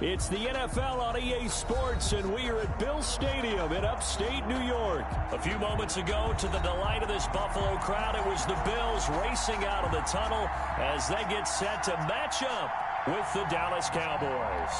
It's the NFL on EA Sports, and we are at Bill Stadium in upstate New York. A few moments ago, to the delight of this Buffalo crowd, it was the Bills racing out of the tunnel as they get set to match up with the Dallas Cowboys.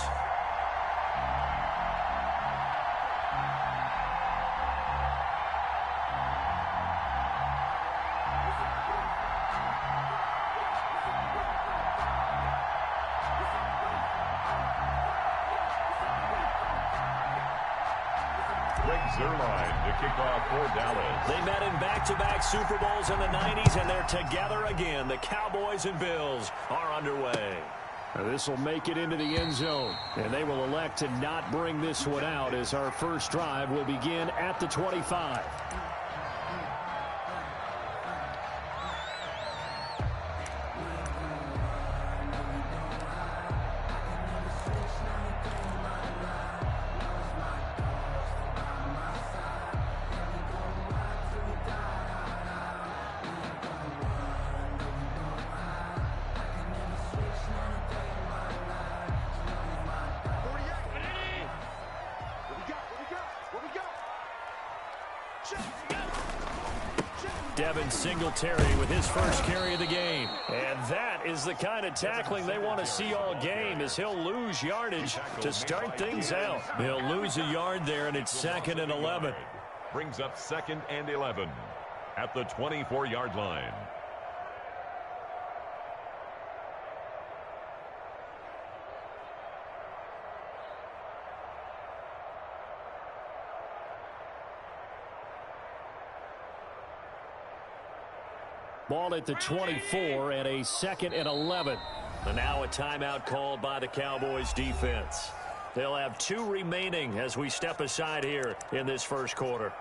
To kick off for Dallas. They met in back-to-back Super Bowls in the 90s, and they're together again. The Cowboys and Bills are underway. This will make it into the end zone, and they will elect to not bring this one out as our first drive will begin at the 25. Singletary with his first carry of the game. And that is the kind of tackling they want to see all game, as he'll lose yardage to start things out. He'll lose a yard there, and it's 2nd and 11. Brings up 2nd and 11 at the 24-yard line. Ball at the 24 and a 2nd and 11. And now a timeout called by the Cowboys defense. They'll have 2 remaining as we step aside here in this first quarter.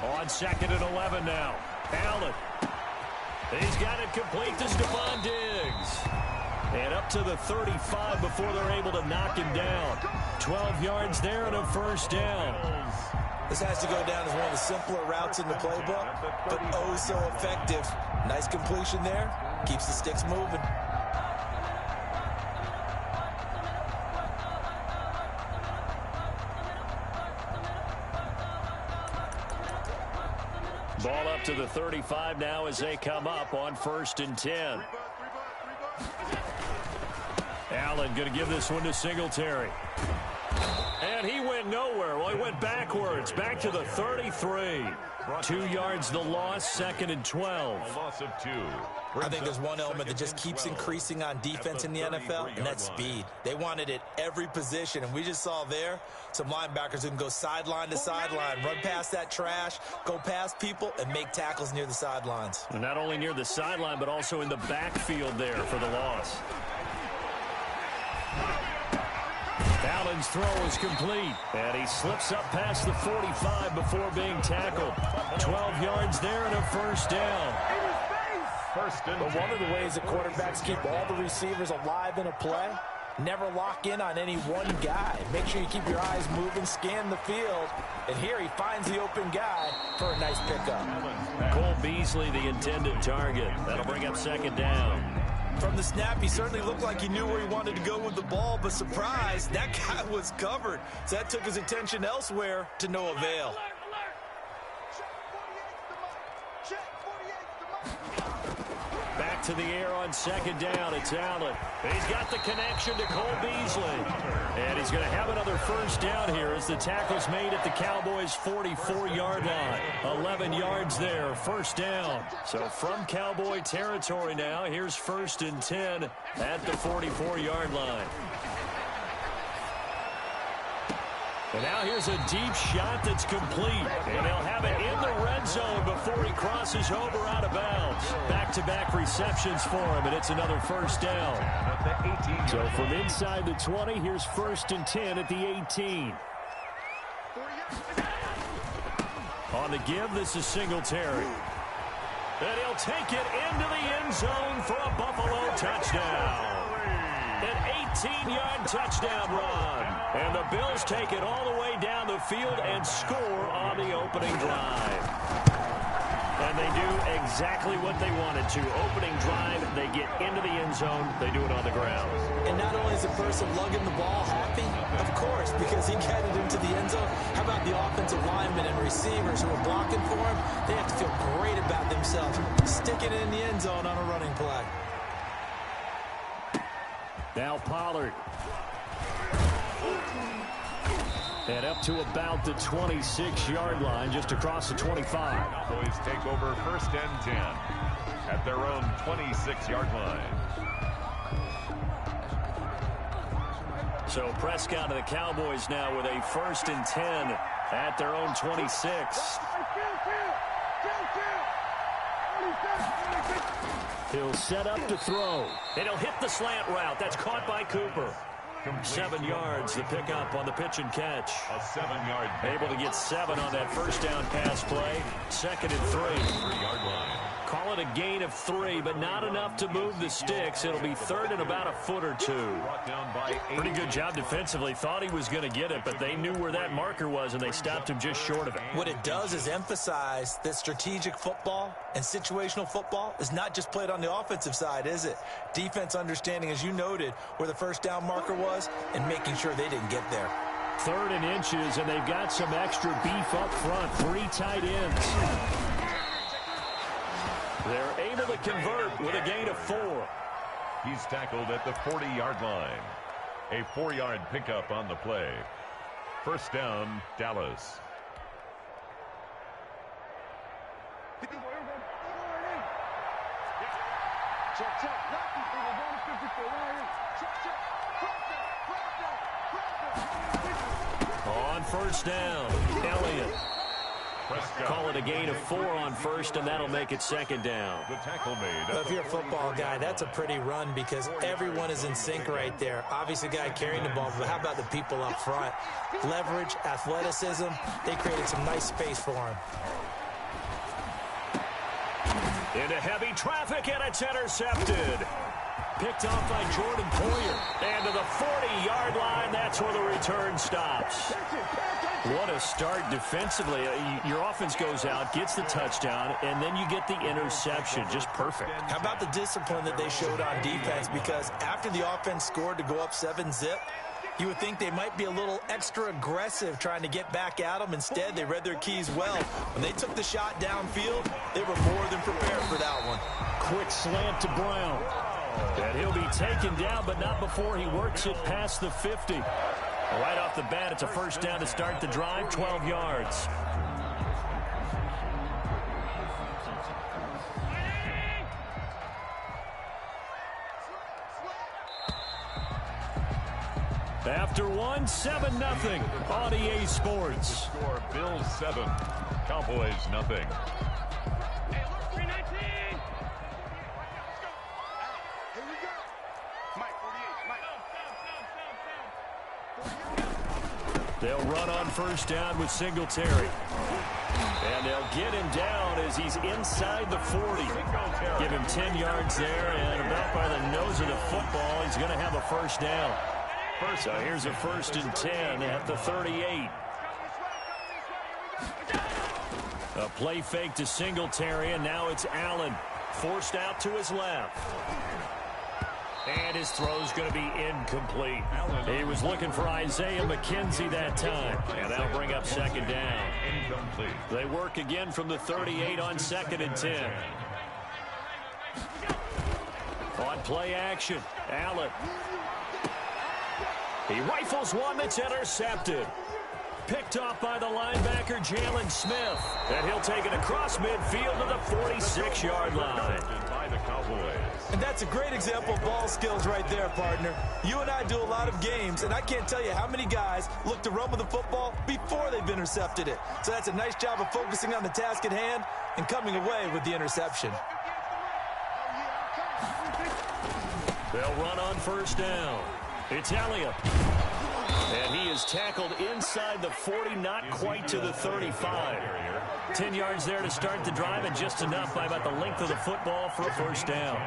On 2nd and 11 now. Allen. He's got it complete to Stephon Diggs. And up to the 35 before they're able to knock him down. 12 yards there and a first down. This has to go down as one of the simpler routes in the playbook, but oh so effective. Nice completion there. Keeps the sticks moving. Ball up to the 35 now as they come up on 1st and 10. Allen going to give this one to Singletary. And he went nowhere. Well, he went backwards. Back to the 33. 2 yards the loss, 2nd and 12. A loss of 2. I think there's one element that just keeps increasing on defense in the NFL, and that's speed. They wanted it every position, and we just saw there some linebackers who can go sideline to sideline, run past that trash, go past people, and make tackles near the sidelines. And not only near the sideline, but also in the backfield there for the loss. Allen's throw is complete, and he slips up past the 45 before being tackled. 12 yards there and a first down. But one of the ways that quarterbacks keep all the receivers alive in a play, never lock in on any one guy. Make sure you keep your eyes moving, scan the field, and here he finds the open guy for a nice pickup. Cole Beasley, the intended target. That'll bring up 2nd down. From the snap, he certainly looked like he knew where he wanted to go with the ball, but surprise, that guy was covered. So that took his attention elsewhere to no avail. Back to the air on 2nd down. It's Allen. He's got the connection to Cole Beasley. And he's going to have another first down here as the tackle's made at the Cowboys' 44-yard line. 11 yards there, first down. So from Cowboy territory now, here's 1st and 10 at the 44-yard line. And now here's a deep shot that's complete. And they'll have it in the red zone before he crosses over out of bounds. Back-to-back receptions for him, and it's another first down. So from inside the 20, here's 1st and 10 at the 18. On the give, this is Singletary. And he'll take it into the end zone for a Buffalo touchdown. An 18-yard touchdown run. And the Bills take it all the way down the field and score on the opening drive. And they do exactly what they wanted to. Opening drive, they get into the end zone. They do it on the ground. And not only is the person lugging the ball happy, of course, because he got it into the end zone. How about the offensive linemen and receivers who are blocking for him? They have to feel great about themselves, sticking it in the end zone on a running play. Now Pollard. And up to about the 26-yard line, just across the 25. Cowboys take over 1st and 10 at their own 26-yard line. So Prescott and the Cowboys now with a 1st and 10 at their own 26. He'll set up to throw. And he'll hit the slant route. That's caught by Cooper. 7 yards, the pickup on the pitch and catch. A 7-yard. Able to get 7 on that first down pass play. 2nd and 3. 3-yard line. Call it a gain of 3, but not enough to move the sticks. It'll be 3rd and about a foot or 2. Brought down by 8. Pretty good job defensively. Thought he was going to get it, but they knew where that marker was, and they stopped him just short of it. What it does is emphasize that strategic football and situational football is not just played on the offensive side, is it? Defense understanding, as you noted, where the first down marker was and making sure they didn't get there. 3rd and inches, and they've got some extra beef up front. 3 tight ends. They're able to convert with a gain of 4. He's tackled at the 40-yard line. A 4-yard pickup on the play. 1st down, Dallas. On 1st down, Elliott. Call it a gain of 4 on 1st, and that'll make it 2nd down. The tackle made. Well, if you're a football guy, that's a pretty run because everyone is in sync right there. Obviously, the guy carrying the ball, but how about the people up front? Leverage, athleticism, they created some nice space for him. Into heavy traffic, and it's intercepted. Picked off by Jordan Poyer. And to the 40-yard line, that's where the return stops. What a start defensively. Your offense goes out, gets the touchdown, and then you get the interception. Just perfect. How about the discipline that they showed on defense? Because after the offense scored to go up 7-zip, you would think they might be a little extra aggressive trying to get back at them. Instead, they read their keys well. When they took the shot downfield, they were more than prepared for that one. Quick slant to Brown. And he'll be taken down, but not before he works it past the 50. Right off the bat, it's a 1st down to start the drive, 12 yards. After 1, 7-0 on EA Sports. The score, Bills 7, Cowboys nothing. They'll run on 1st down with Singletary. And they'll get him down as he's inside the 40. Give him 10 yards there, and about by the nose of the football, he's going to have a 1st down. So here's a 1st and 10 at the 38. A play fake to Singletary, and now it's Allen. Forced out to his left. And his throw's going to be incomplete. He was looking for Isaiah McKenzie that time. And that'll bring up 2nd down. Incomplete. They work again from the 38 on 2nd and 10. On play action, Allen. He rifles one that's intercepted. Picked off by the linebacker, Jalen Smith. And he'll take it across midfield to the 46-yard line. By the Cowboys. And that's a great example of ball skills right there, partner. You and I do a lot of games, and I can't tell you how many guys look to run with the football before they've intercepted it. So that's a nice job of focusing on the task at hand and coming away with the interception. They'll run on 1st down. It's Elliott. And he is tackled inside the 40, not quite to the 35. 10 yards there to start the drive, and just enough by about the length of the football for a 1st down.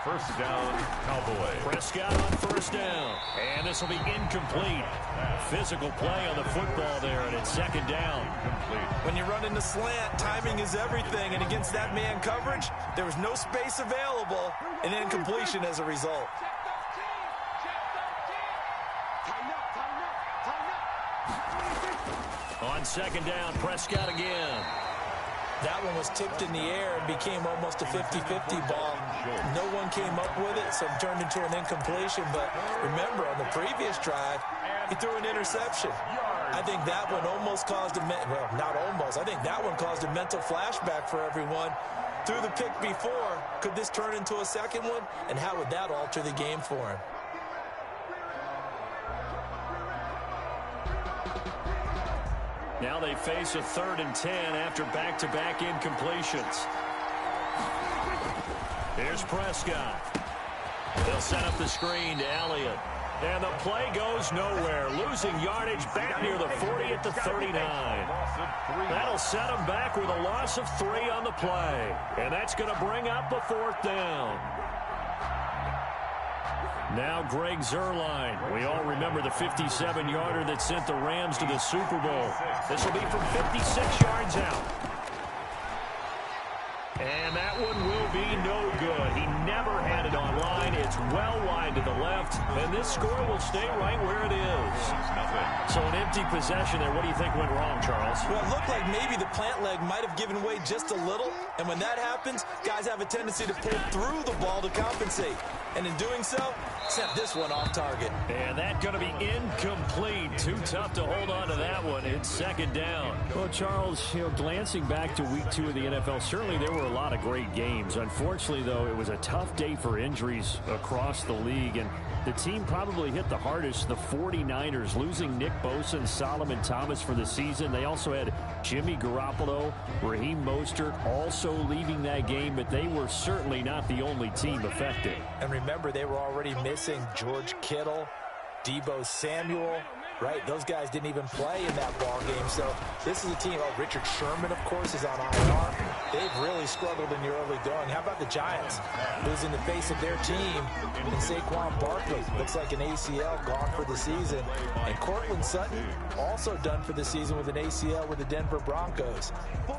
First down, Cowboys. Prescott on first down. And this will be incomplete. Physical play on the football there, and it's second down. When you run in the slant, timing is everything. And against that man coverage, there was no space available, and incompletion as a result. On second down, Prescott again. That one was tipped in the air and became almost a 50-50 ball. No one came up with it, so it turned into an incompletion. But remember, on the previous drive, he threw an interception. I think that one almost caused well, not almost. I think that one caused a mental flashback for everyone. Threw the pick before. Could this turn into a second one? And how would that alter the game for him? Now they face a 3rd and 10 after back-to-back incompletions. Here's Prescott. They'll set up the screen to Elliott. And the play goes nowhere. Losing yardage back near the 40 at the 39. That'll set them back with a loss of 3 on the play. And that's going to bring up a 4th down. Now Greg Zuerlein. We all remember the 57-yarder that sent the Rams to the Super Bowl. This will be from 56 yards out. And that one will be no good. He never had it on line. It's well wide to the left. And this score will stay right where it is. So an empty possession there. What do you think went wrong, Charles? Well, it looked like maybe the plant leg might have given way just a little. And when that happens, guys have a tendency to pull through the ball to compensate. And in doing so, sent this one off target. And that's going to be incomplete. Too tough to hold on to that one. It's second down. Well, Charles, glancing back to week 2 of the NFL, certainly there were a lot of great games. Unfortunately, though, it was a tough day for injuries across the league. And the team probably hit the hardest, the 49ers, losing Nick Bosa and Solomon Thomas for the season. They also had Jimmy Garoppolo, Raheem Mostert also leaving that game, but they were certainly not the only team affected. And remember, they were already missing George Kittle, Deebo Samuel, right? Those guys didn't even play in that ball game. So this is a team. Oh, Richard Sherman, of course, is on IR. They've really struggled in the early going. How about the Giants? Losing the face of their team in Saquon Barkley. Looks like an ACL gone for the season. And Cortland Sutton also done for the season with an ACL with the Denver Broncos.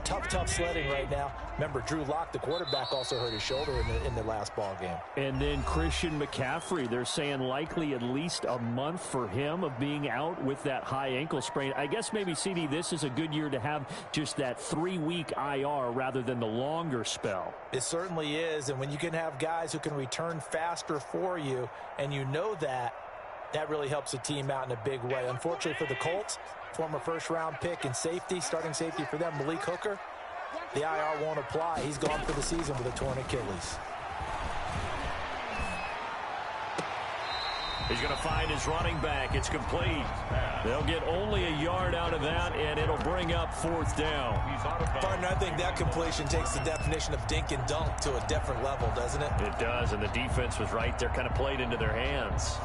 Tough sledding right now. Remember, Drew Lock, the quarterback, also hurt his shoulder in the last ball game. And then Christian McCaffrey, they're saying likely at least a month for him of being out with that high ankle sprain. I guess maybe, CD, this is a good year to have just that 3-week IR rather than the longer spell. It certainly is, and when you can have guys who can return faster for you, and you know that really helps the team out in a big way. Unfortunately for the Colts, former first-round pick and safety, starting safety for them, Malik Hooker, the IR won't apply. He's gone for the season with a torn Achilles. He's going to find his running back. It's complete. They'll get only a yard out of that, and it'll bring up 4th down. Partner, I think that completion takes the definition of dink and dunk to a different level, doesn't it? It does, and the defense was right there, kind of played into their hands.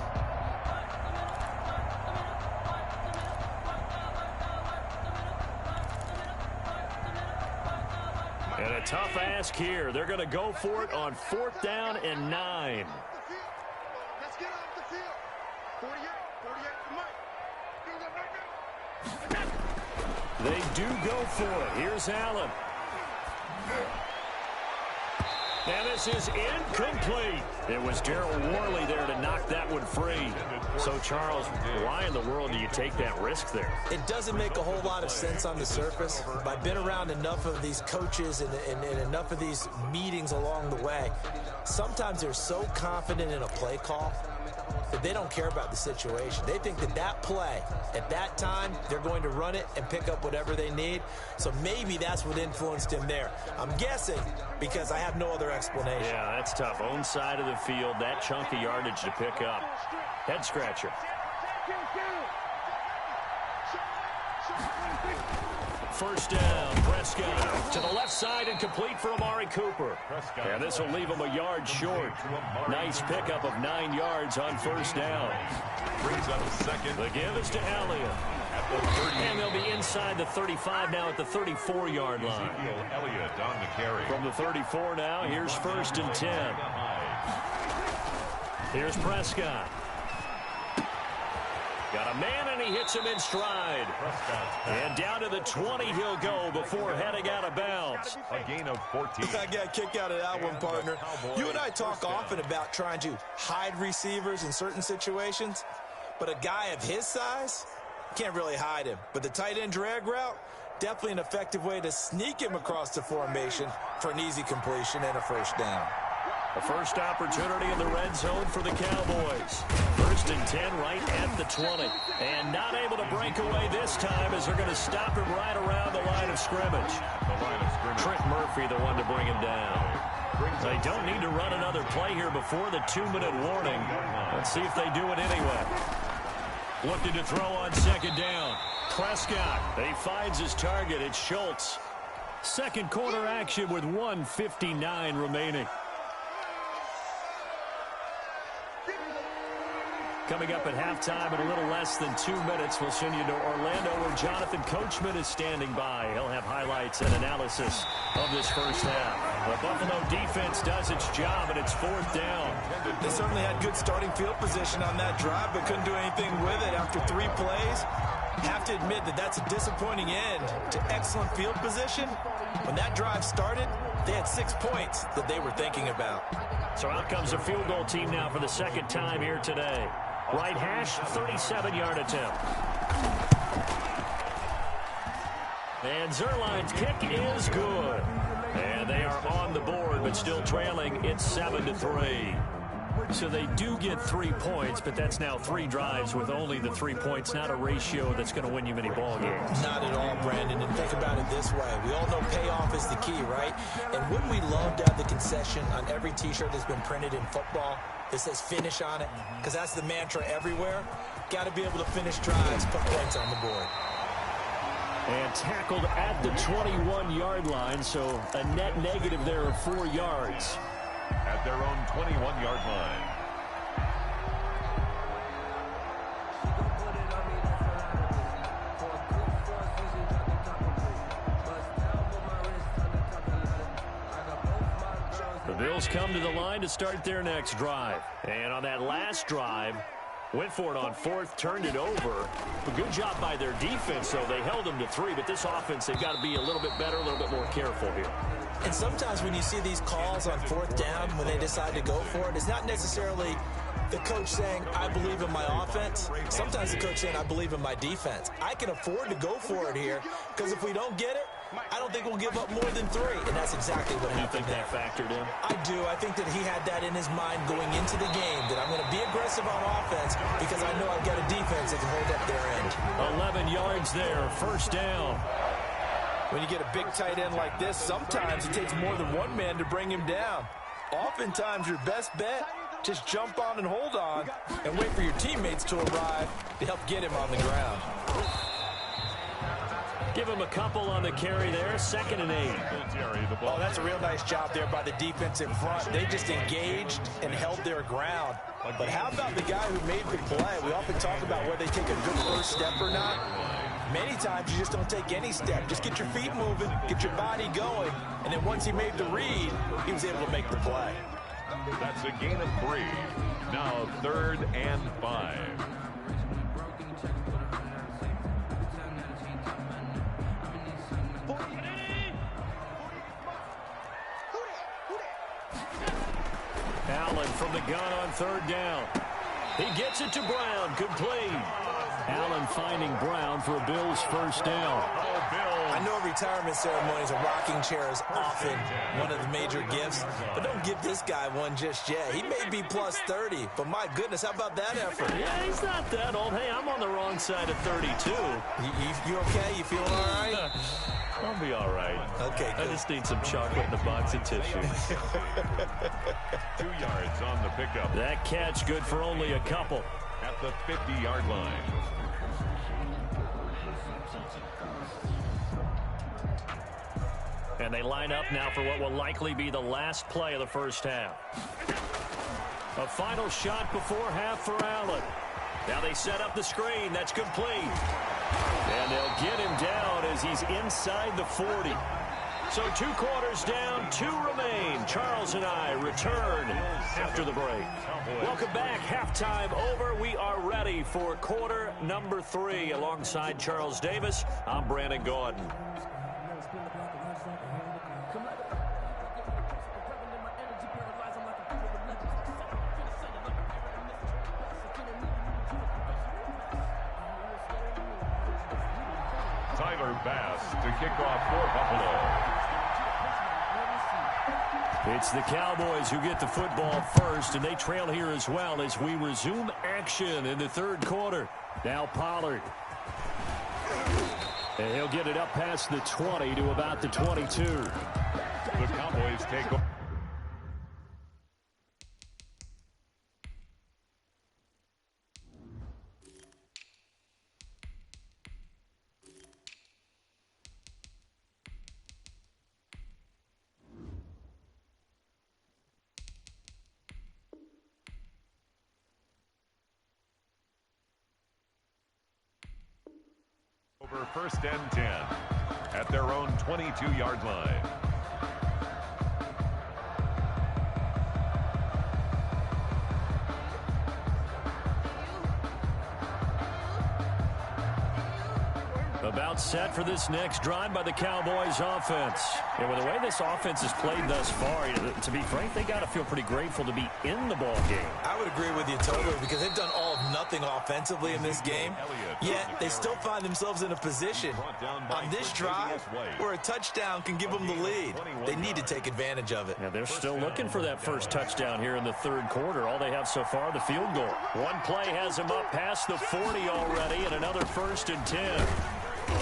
And a tough ask here. They're going to go for it on 4th down and 9. They do go for it. Here's Allen. And this is incomplete. It was Darryl Worley there to knock that one free. So, Charles, why in the world do you take that risk there? It doesn't make a whole lot of sense on the surface. But I've been around enough of these coaches and enough of these meetings along the way. Sometimes they're so confident in a play call that they don't care about the situation. They think that play, at that time, they're going to run it and pick up whatever they need. So maybe that's what influenced him there. I'm guessing because I have no other explanation. Yeah, that's tough. Own side of the field, that chunk of yardage to pick up. Head scratcher. First down, Prescott to the left side and complete for Amari Cooper. And this will leave him a yard short. Nice pickup of 9 yards on first down. Brings up second. The give is to Elliott. And they'll be inside the 35 now at the 34-yard line. Elliott on the carry. From the 34 now, here's 1st and 10. Here's Prescott. Got a man, and he hits him in stride. And down to the 20 he'll go before heading out of bounds. A gain of 14. I got a kick out of that one, partner. You and I talk often about trying to hide receivers in certain situations, but a guy of his size, can't really hide him. But the tight end drag route, definitely an effective way to sneak him across the formation for an easy completion and a first down. A first opportunity in the red zone for the Cowboys. 1st and 10 right at the 20. And not able to break away this time as they're going to stop him right around the line of scrimmage. Trent Murphy, the one to bring him down. They don't need to run another play here before the 2-minute warning. Let's see if they do it anyway. Looking to throw on 2nd down. Prescott. He finds his target. It's Schultz. Second quarter action with 1:59 remaining. Coming up at halftime in a little less than 2 minutes, we'll send you to Orlando where Jonathan Coachman is standing by. He'll have highlights and analysis of this first half. The Buffalo defense does its job, and it's 4th down. They certainly had good starting field position on that drive, but couldn't do anything with it after 3 plays. Have to admit that that's a disappointing end to excellent field position. When that drive started, they had 6 points that they were thinking about. So out comes a field goal team now for the second time here today. Right hash, 37-yard attempt. And Zerline's kick is good. And they are on the board, but still trailing. It's 7-3. So they do get 3 points, but that's now 3 drives with only the 3 points, not a ratio that's going to win you many ball games. Not at all, Brandon. And think about it this way. We all know payoff is the key, right? And wouldn't we love to have the concession on every T-shirt that's been printed in football that says finish on it? Because that's the mantra everywhere. Got to be able to finish drives, put points on the board. And tackled at the 21-yard line, so a net negative there of 4 yards. At their own 21-yard line. The Bills come to the line to start their next drive. And on that last drive, went for it on 4th, turned it over. A good job by their defense, though. They held them to 3, but this offense, they've got to be a little bit better, a little bit more careful here. And sometimes when you see these calls on 4th down, when they decide to go for it, it's not necessarily the coach saying, I believe in my offense. Sometimes the coach saying, I believe in my defense. I can afford to go for it here, because if we don't get it, I don't think we'll give up more than 3. And that's exactly what happened there. You think that factored in? I do. I think that he had that in his mind going into the game, that I'm going to be aggressive on offense because I know I've got a defense that can hold up their end. 11 yards there, 1st down. When you get a big tight end like this, sometimes it takes more than one man to bring him down. Oftentimes, your best bet, just jump on and hold on and wait for your teammates to arrive to help get him on the ground. Give him a couple on the carry there, 2nd and 8. Oh, that's a real nice job there by the defense in front. They just engaged and held their ground. But how about the guy who made the play? We often talk about whether they take a good first step or not. Many times you just don't take any step. Just get your feet moving, get your body going, and then once he made the read, he was able to make the play. That's a gain of 3. Now 3rd and 5. Allen from the gun on 3rd down. He gets it to Brown, complete. Allen finding Brown for a Bills first down. I know retirement ceremonies, a rocking chair is often one of the major gifts, but don't give this guy one just yet. He may be plus 30, but my goodness, how about that effort? Yeah, he's not that old. Hey, I'm on the wrong side of 32. You okay? You feeling all right? I'll be all right. Okay, good. I just need some chocolate and a box of tissue. 2 yards on the pickup. That catch good for only a couple. At the 50-yard line. And they line up now for what will likely be the last play of the first half. A final shot before half for Allen. Now they set up the screen. That's complete. And they'll get him down as he's inside the 40. So 2 quarters down, 2 remain. Charles and I return after the break. Welcome back. Halftime over. We are ready for quarter number 3. Alongside Charles Davis, I'm Brandon Gordon. Bass to kick off for Buffalo. It's the Cowboys who get the football first, and they trail here as well as we resume action in the 3rd quarter. Now Pollard. And he'll get it up past the 20 to about the 22. The Cowboys take over. Over 1st and 10 at their own 22-yard line. About set for this next drive by the Cowboys offense. And with the way this offense has played thus far, to be frank, they got to feel pretty grateful to be in the ball game. I would agree with you totally because they've done all of nothing offensively in this game, yet they still find themselves in a position on this drive where a touchdown can give them the lead. They need to take advantage of it. Yeah, they're still looking for that first touchdown here in the 3rd quarter. All they have so far, the field goal. One play has them up past the 40 already, and another 1st and 10.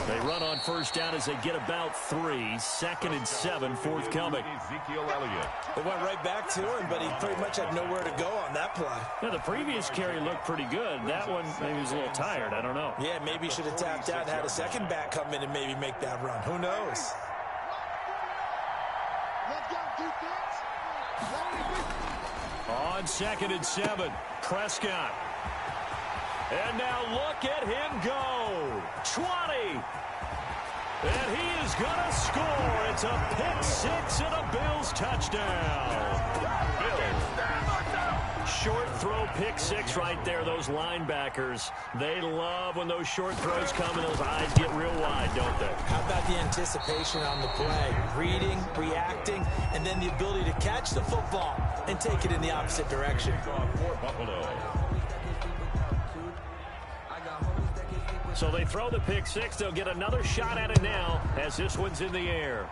They run on 1st down as they get about 3. 2nd and 7 forthcoming. Ezekiel Elliott. They went right back to him, but he pretty much had nowhere to go on that play. Yeah, the previous carry looked pretty good. That one, maybe he was a little tired. I don't know. Yeah, maybe he should have tapped out and had a second back come in and maybe make that run. Who knows? On 2nd and 7, Prescott. And now look at him go. 20. And he is going to score. It's a pick 6 and a Bills touchdown. Short throw, pick 6 right there. Those linebackers, they love when those short throws come and those eyes get real wide, don't they? How about the anticipation on the play? Reading, reacting, and then the ability to catch the football and take it in the opposite direction. For Buffalo. So they throw the pick 6. They'll get another shot at it now as this one's in the air.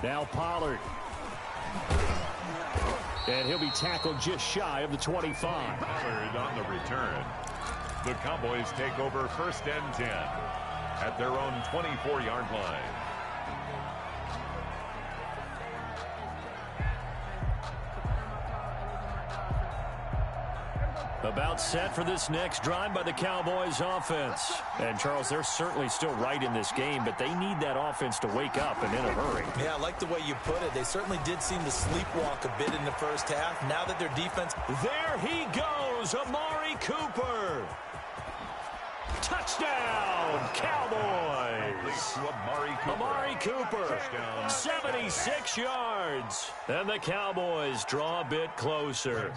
Now Pollard. And he'll be tackled just shy of the 25. Pollard on the return. The Cowboys take over 1st and 10 at their own 24-yard line. About set for this next drive by the Cowboys offense. And, Charles, they're certainly still right in this game, but they need that offense to wake up and in a hurry. Yeah, I like the way you put it. They certainly did seem to sleepwalk a bit in the 1st half. Now that their defense... There he goes, Amari Cooper. Touchdown, Cowboys. Amari Cooper, 76 yards. And the Cowboys draw a bit closer.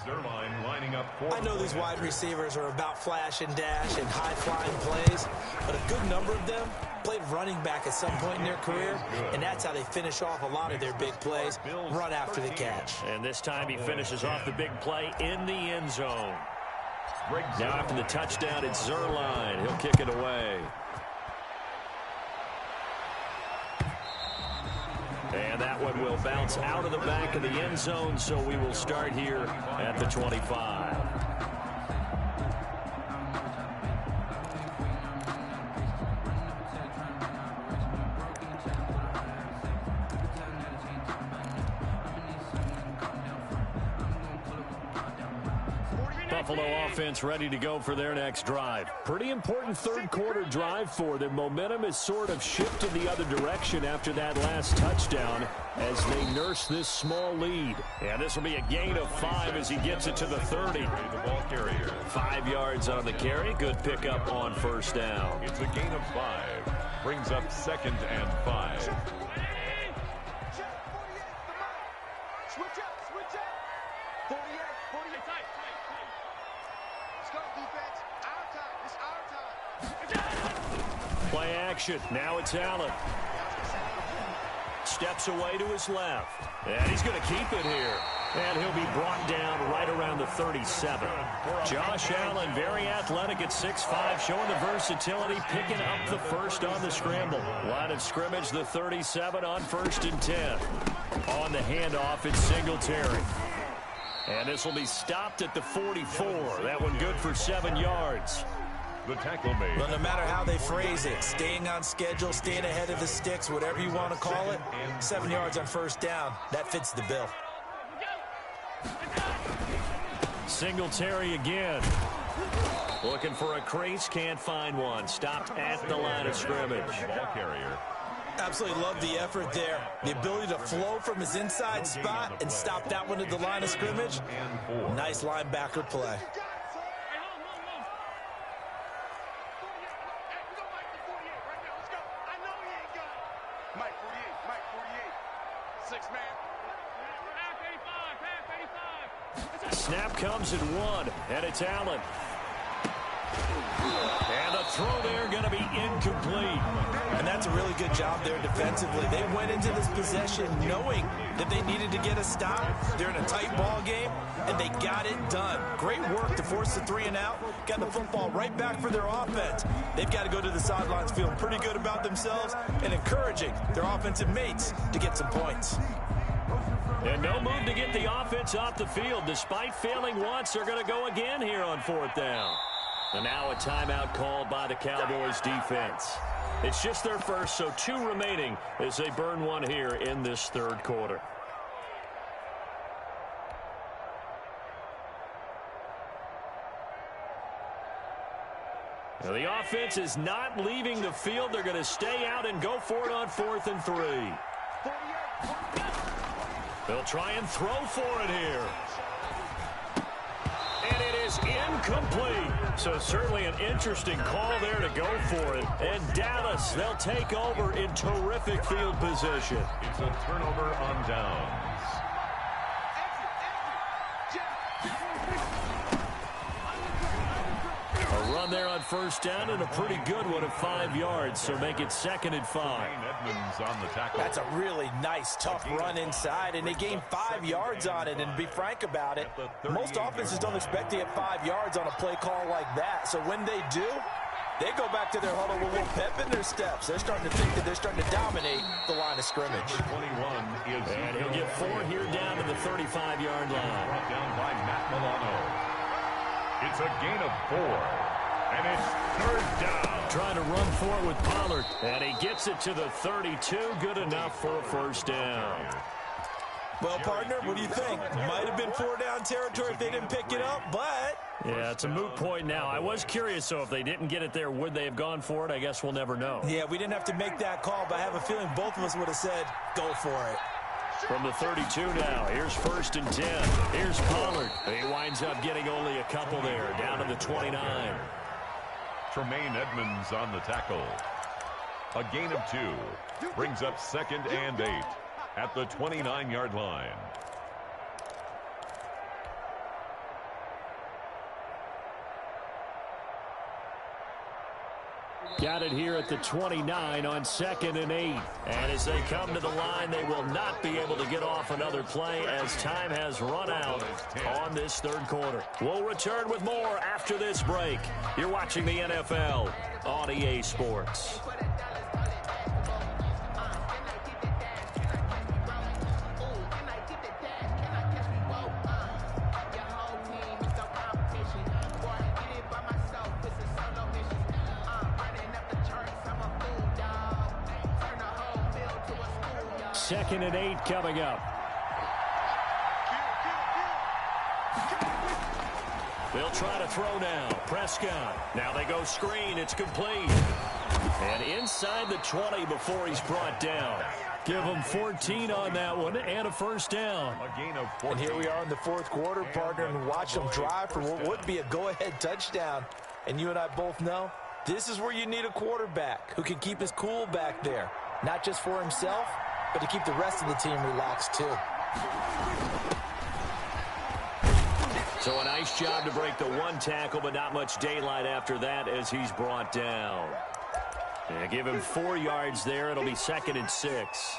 I know these wide receivers are about flash and dash and high-flying plays, but a good number of them played running back at some point in their career, and that's how they finish off a lot of their big plays, run after the catch. And this time he finishes off the big play in the end zone. Now after the touchdown, it's Zerline. He'll kick it away. And that one will bounce out of the back of the end zone, so we will start here at the 25. Buffalo offense ready to go for their next drive. Pretty important 3rd quarter drive for them. Momentum has sort of shifted the other direction after that last touchdown as they nurse this small lead. And this will be a gain of 5 as he gets it to the 30. The ball carrier. 5 yards on the carry. Good pickup on 1st down. It's a gain of 5. brings up 2nd and 5. Switch up. 48. Tight. Let's go, defense. Our time. It's our time. Play action. Now it's Allen. Steps away to his left. And he's going to keep it here. And he'll be brought down right around the 37. Josh Allen, very athletic at 6'5", showing the versatility, picking up the first on the scramble. Line of scrimmage, the 37 on 1st and 10. On the handoff, it's Singletary. And this will be stopped at the 44. That one good for 7 yards. The tackle made. Well, no matter how they phrase it, staying on schedule, staying ahead of the sticks, whatever you want to call it, 7 yards on 1st down, that fits the bill. Singletary again. Looking for a crease, can't find one. Stopped at the line of scrimmage. Ball carrier. Absolutely love the effort there. The ability to flow from his inside spot and stop that one at the line of scrimmage. Nice linebacker play. Mike 48. 6 man. Snap comes at 1, and it's Allen. And the throw there going to be incomplete. And that's a really good job there defensively. They went into this possession knowing that they needed to get a stop. They're in a tight ball game, and they got it done. Great work to force the 3 and out. Got the football right back for their offense. They've got to go to the sidelines feeling pretty good about themselves and encouraging their offensive mates to get some points. And no move to get the offense off the field. Despite failing once, they're going to go again here on 4th down. And now a timeout called by the Cowboys defense. It's just their first, so 2 remaining as they burn one here in this 3rd quarter. Now the offense is not leaving the field. They're going to stay out and go for it on 4th and 3. They'll try and throw for it here. And it is incomplete. So certainly an interesting call there to go for it. And Dallas, they'll take over in terrific field position. It's a turnover on downs. A run there on 1st down and a pretty good one of 5 yards. So make it 2nd and 5. Edmonds on the tackle. That's a really nice, tough run inside, and they gained 5 yards on it. And to be frank about it, most offenses don't expect to get 5 yards on a play call like that. So when they do, they go back to their huddle with a little pep in their steps. They're starting to think that they're starting to dominate the line of scrimmage. 21 is And he'll get 4 here down to the 35-yard line. brought down by Matt Milano. It's a gain of 4. And it's 3rd down. Trying to run for it with Pollard. And he gets it to the 32. Good enough for a 1st down. Well, partner, what do you think? Might have been 4-down territory if they didn't pick it up, but... Yeah, it's a moot point now. I was curious, so if they didn't get it there, would they have gone for it? I guess we'll never know. Yeah, we didn't have to make that call, but I have a feeling both of us would have said, go for it. From the 32 now, here's 1st and 10. Here's Pollard. He winds up getting only a couple there, down to the 29. Tremaine Edmonds on the tackle. A gain of 2. Brings up 2nd and 8 at the 29-yard line. Got it here at the 29 on 2nd and 8. And as they come to the line, they will not be able to get off another play as time has run out on this 3rd quarter. We'll return with more after this break. You're watching the NFL on EA Sports. Second and 8 coming up. They'll try to throw now. Prescott. Now they go screen. It's complete. And inside the 20 before he's brought down. Give him 14 on that one and a 1st down. A gain of 14. And here we are in the 4th quarter, partner, and watch them drive for what would be a go-ahead touchdown. And you and I both know This is where you need a quarterback who can keep his cool back there. Not just for himself, but to keep the rest of the team relaxed too. So a nice job to break the one tackle, but not much daylight after that as he's brought down. And give him 4 yards there. It'll be 2nd and 6.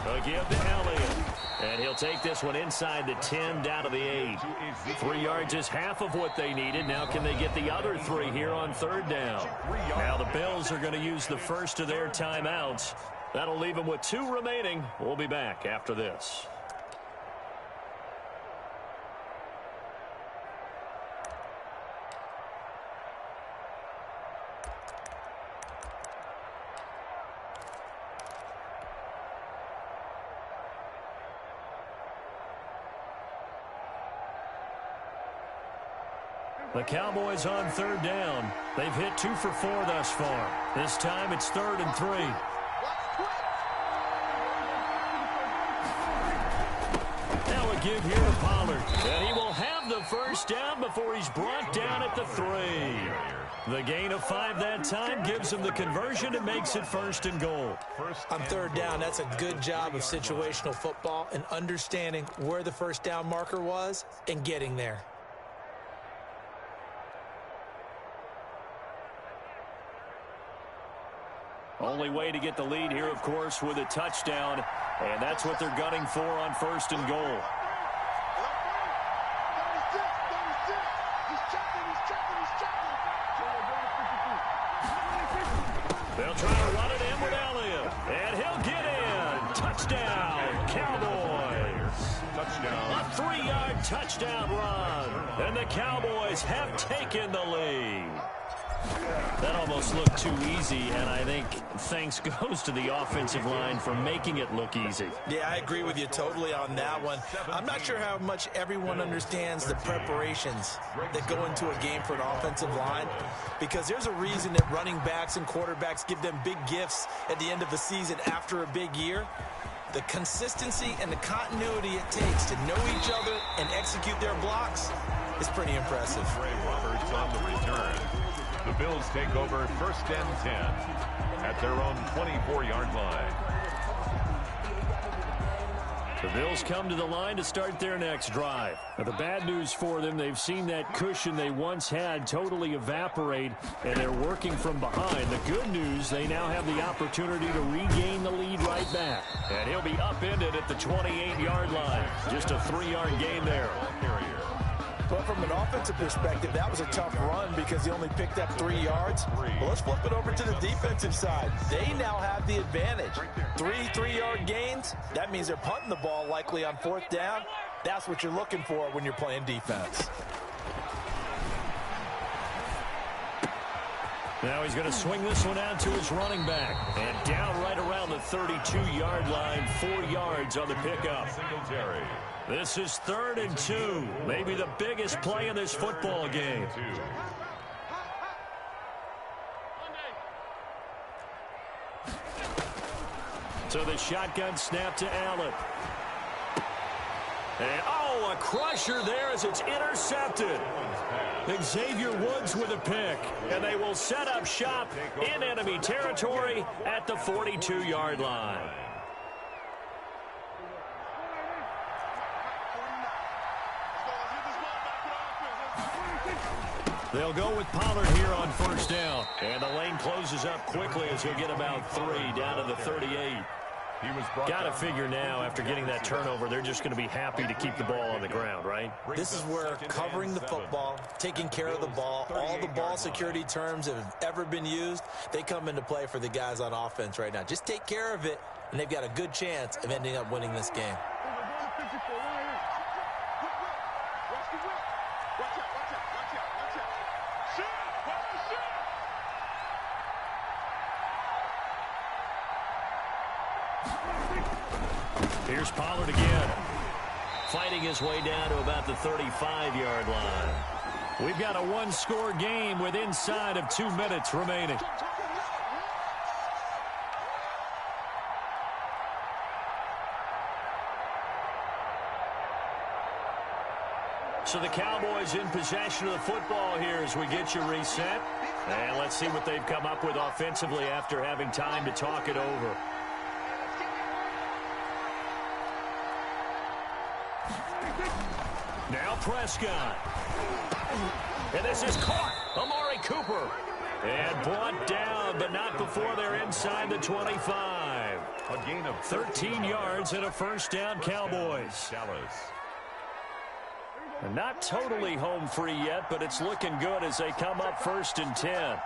They'll give to Elliott. And he'll take this one inside the 10, down to the 8. 3 yards is half of what they needed. Now can they get the other 3 here on 3rd down? Now the Bills are going to use the first of their timeouts. That'll leave them with 2 remaining. We'll be back after this. The Cowboys on 3rd down. They've hit 2 for 4 thus far. This time it's 3rd and 3. Now a give here to Pollard. And he will have the first down before he's brought down at the 3. The gain of 5 that time gives him the conversion and makes it 1st and goal. On 3rd down, that's a good job of situational football and understanding where the first down marker was and getting there. Only way to get the lead here, of course, with a touchdown. And that's what they're gunning for on 1st and goal. They'll try to run it in with Elliott. And he'll get in. Touchdown, Cowboys. Touchdown. A 3-yard touchdown run. And the Cowboys have taken the lead. That almost looked too easy, and I think thanks goes to the offensive line for making it look easy. Yeah, I agree with you totally on that one. I'm not sure how much everyone understands the preparations that go into a game for an offensive line, because there's a reason that running backs and quarterbacks give them big gifts at the end of the season after a big year. The consistency and the continuity it takes to know each other and execute their blocks is pretty impressive. Ray Roberts on the return. The Bills take over 1st and 10 at their own 24-yard line. The Bills come to the line to start their next drive. Now, the bad news for them, they've seen that cushion they once had totally evaporate, and they're working from behind. The good news, they now have the opportunity to regain the lead right back. And he'll be upended at the 28-yard line. Just a 3-yard gain there. But from an offensive perspective, that was a tough run because he only picked up 3 yards. Well, let's flip it over to the defensive side. They now have the advantage. 3-3-yard gains, that means they're punting the ball likely on 4th down. That's what you're looking for when you're playing defense. Now he's going to swing this one out to his running back. And down right around the 32-yard line, 4 yards on the pickup. This is 3rd and 2. Maybe the biggest play in this football game. So the shotgun snap to Allen. And, oh, a crusher there as it's intercepted. Xavier Woods with a pick. And they will set up shop in enemy territory at the 42-yard line. They'll go with Pollard here on 1st down. And the lane closes up quickly as he'll get about 3 down to the 38. Got to figure now, after getting that turnover, they're just going to be happy to keep the ball on the ground, right? This is where covering the football, taking care of the ball, all the ball security terms that have ever been used, they come into play for the guys on offense right now. Just take care of it, and they've got a good chance of ending up winning this game. Here's Pollard again, fighting his way down to about the 35-yard line. We've got a one-score game with inside of 2 minutes remaining. So the Cowboys in possession of the football here as we get you reset. And let's see what they've come up with offensively after having time to talk it over. Now Prescott. And this is caught. Amari Cooper. And brought down, but not before they're inside the 25. A gain of 13 yards and a first down, Cowboys. Dallas. Not totally home free yet, but it's looking good as they come up 1st and 10.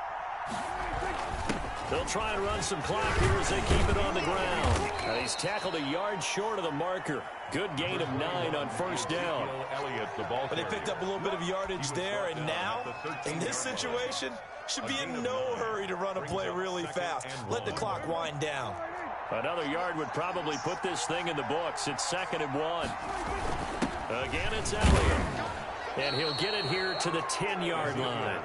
They'll try and run some clock here as they keep it on the ground. He's tackled a yard short of the marker. Good gain of 9 on first down. But they picked up a little bit of yardage there, and now, in this situation, should be in no hurry to run a play really fast. Let the clock wind down. Another yard would probably put this thing in the books. It's 2nd and 1. Again, it's Elliott. And he'll get it here to the 10-yard line.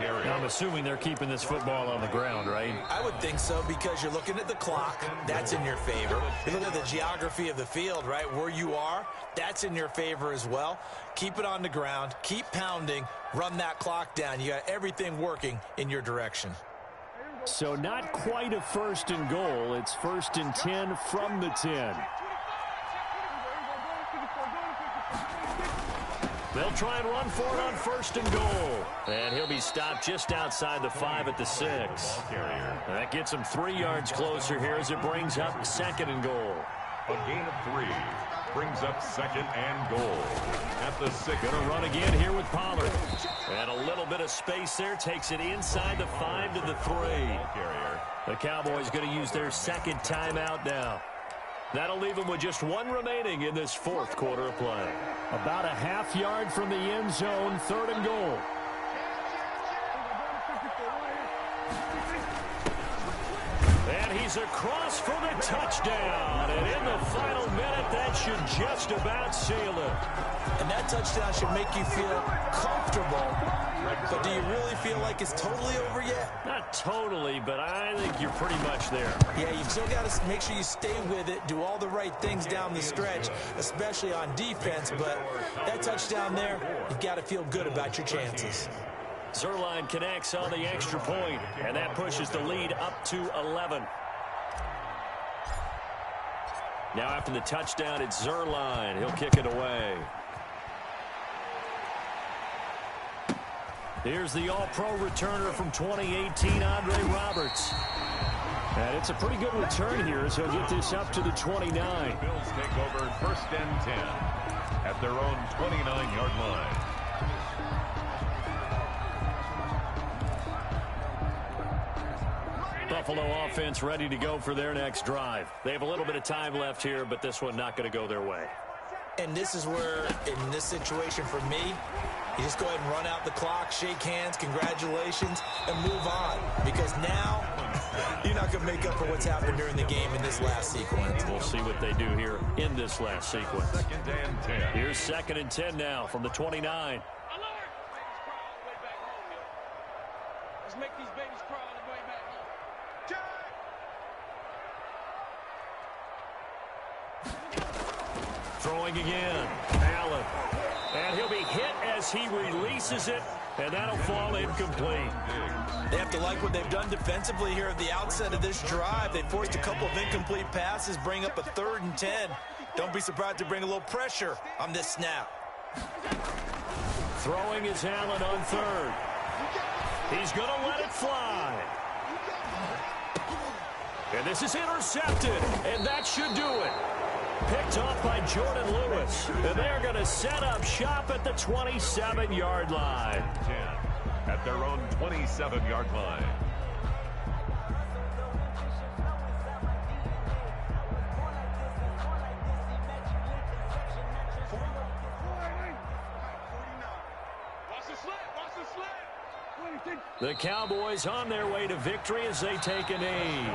I'm assuming they're keeping this football on the ground, right? I would think so, because you're looking at the clock. That's in your favor. You look at the geography of the field, right? Where you are, that's in your favor as well. Keep it on the ground. Keep pounding. Run that clock down. You got everything working in your direction. So not quite a 1st and goal. It's 1st and 10 from the 10. They'll try and run for it on 1st and goal. And he'll be stopped just outside the 5 at the 6. And that gets him 3 yards closer here as it brings up 2nd and goal. A gain of 3 brings up 2nd and goal at the 6. Going to run again here with Pollard. And a little bit of space there takes it inside the 5 to the 3. The Cowboys going to use their 2nd timeout now. That'll leave them with just 1 remaining in this 4th quarter of play. About a half yard from the end zone, 3rd and goal. And he's across for the touchdown. And in the final minute, that should just about seal it. And that touchdown should make you feel comfortable. But do you really feel like it's totally over yet? Not totally, but I think you're pretty much there. Yeah, you've still got to make sure you stay with it, do all the right things down the stretch, especially on defense. But that touchdown there, you've got to feel good about your chances. Zuerlein connects on the extra point, and that pushes the lead up to 11. Now after the touchdown, it's Zuerlein. He'll kick it away. Here's the All-Pro returner from 2018, Andre Roberts. And it's a pretty good return here as he'll get this up to the 29. Bills take over 1st and 10 at their own 29-yard line. Buffalo offense ready to go for their next drive. They have a little bit of time left here, but this one not going to go their way. And this is where, in this situation for me, you just go ahead and run out the clock, shake hands, congratulations, and move on. Because now, you're not going to make up for what's happened during the game in this last sequence. We'll see what they do here in this last sequence. 2nd and 10. Here's 2nd and 10 now from the 29. Let's make these babies cry on the way back home. Throwing again. Allen. And he'll be hit as he releases it, and that'll fall incomplete. They have to like what they've done defensively here at the outset of this drive. They forced a couple of incomplete passes, bring up a 3rd and 10. Don't be surprised to bring a little pressure on this snap. Throwing is Allen on 3rd. He's going to let it fly. And this is intercepted, and that should do it. Picked off by Jordan Lewis. And they're going to set up shop at the 27-yard line. 10 at their own 27-yard line. The Cowboys on their way to victory as they take a knee.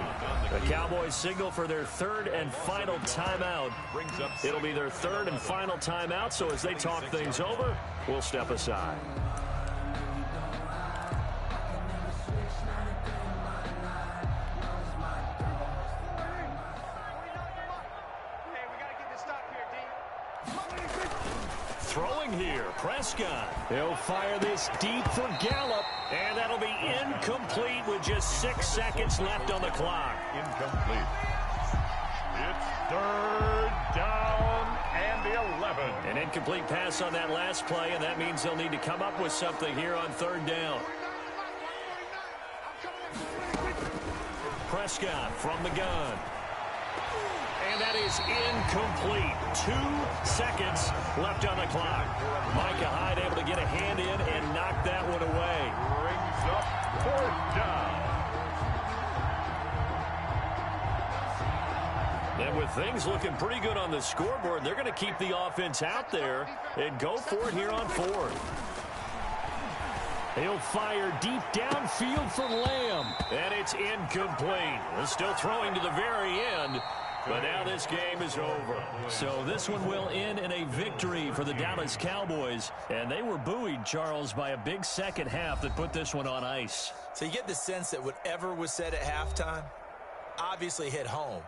The Cowboys signal for their 3rd and final timeout. It'll be their 3rd and final timeout, so as they talk things over, we'll step aside. throwing here. Prescott. He'll fire this deep for Gallup. And that'll be incomplete with just 6 seconds left on the clock. Incomplete. It's third down and 11. An incomplete pass on that last play, and that means they'll need to come up with something here on third down. Prescott from the gun. And that is incomplete. 2 seconds left on the clock. Micah Hyde able to get a hand in and knock that one away. Brings up fourth down. And with things looking pretty good on the scoreboard, they're going to keep the offense out there and go for it here on fourth. He'll fire deep downfield for Lamb. And it's incomplete. They're still throwing to the very end. But now this game is over. So this one will end in a victory for the Dallas Cowboys. And they were buoyed, Charles, by a big second half that put this one on ice. So you get the sense that whatever was said at halftime obviously hit home.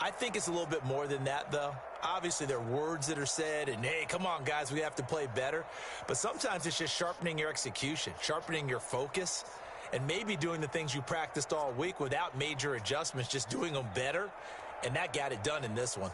I think it's a little bit more than that, though. Obviously, there are words that are said, and, hey, come on, guys, we have to play better. But sometimes it's just sharpening your execution, sharpening your focus, and maybe doing the things you practiced all week without major adjustments, just doing them better. And that got it done in this one.